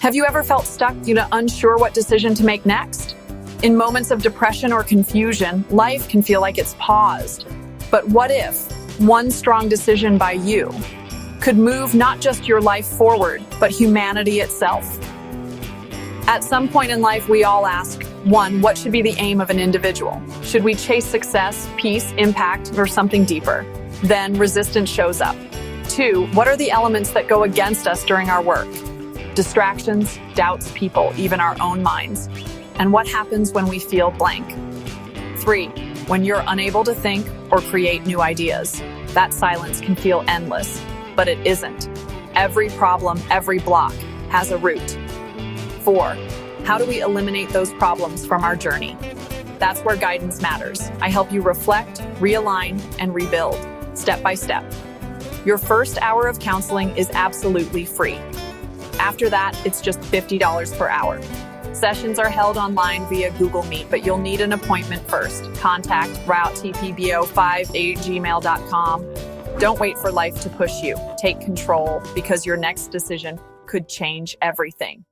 Have you ever felt stuck, unsure what decision to make next? In moments of depression or confusion, life can feel like it's paused. But what if one strong decision by you could move not just your life forward, but humanity itself? At some point in life, we all ask, 1, what should be the aim of an individual? Should we chase success, peace, impact, or something deeper? Then resistance shows up. 2, what are the elements that go against us during our work? Distractions, doubts, people, even our own minds. And what happens when we feel blank? 3, when you're unable to think or create new ideas. That silence can feel endless, but it isn't. Every problem, every block has a root. 4, how do we eliminate those problems from our journey? That's where guidance matters. I help you reflect, realign, and rebuild, step by step. Your first hour of counseling is absolutely free. After that, it's just $50 per hour. Sessions are held online via Google Meet, but you'll need an appointment first. Contact routetpbo5@gmail.com. Don't wait for life to push you. Take control, because your next decision could change everything.